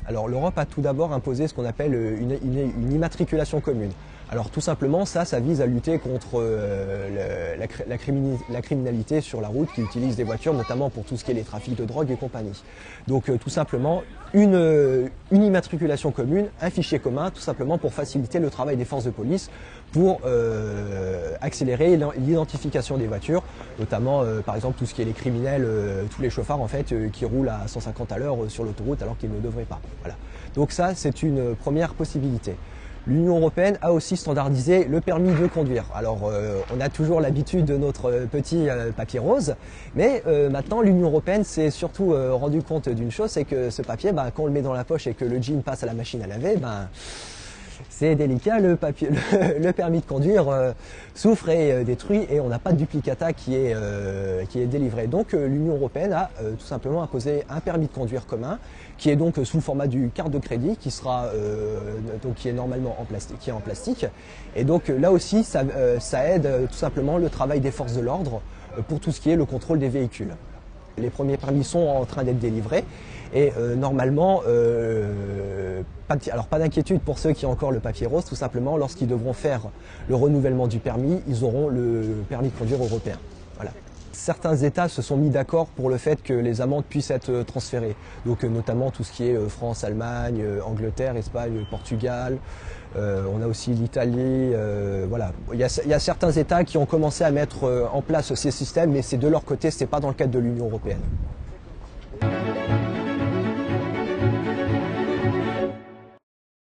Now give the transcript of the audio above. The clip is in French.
Alors l'Europe a tout d'abord imposé ce qu'on appelle une immatriculation commune. Alors tout simplement, ça vise à lutter contre la criminalité sur la route qui utilise des voitures, notamment pour tout ce qui est les trafics de drogue et compagnie. Donc tout simplement, une immatriculation commune, un fichier commun, tout simplement pour faciliter le travail des forces de police, pour accélérer l'identification des voitures, notamment par exemple tout ce qui est les criminels, tous les chauffards en fait qui roulent à 150 à l'heure sur l'autoroute alors qu'ils ne devraient pas. Voilà. Donc ça c'est une première possibilité. L'Union européenne a aussi standardisé le permis de conduire. Alors on a toujours l'habitude de notre petit papier rose, mais maintenant l'Union européenne s'est surtout rendu compte d'une chose, c'est que ce papier, quand on le met dans la poche et que le jean passe à la machine à laver, c'est délicat, le permis de conduire souffre et est détruit et on n'a pas de duplicata qui est délivré. Donc l'Union européenne a tout simplement imposé un permis de conduire commun qui est donc sous le format du carte de crédit qui sera qui est normalement en plastique. Et donc là aussi ça aide tout simplement le travail des forces de l'ordre pour tout ce qui est le contrôle des véhicules. Les premiers permis sont en train d'être délivrés et normalement, pas d'inquiétude pour ceux qui ont encore le papier rose, tout simplement lorsqu'ils devront faire le renouvellement du permis, ils auront le permis de conduire européen. Voilà. Certains États se sont mis d'accord pour le fait que les amendes puissent être transférées, donc notamment tout ce qui est France, Allemagne, Angleterre, Espagne, Portugal, on a aussi l'Italie, voilà. Il y a certains États qui ont commencé à mettre en place ces systèmes, mais c'est de leur côté, c'est pas dans le cadre de l'Union européenne.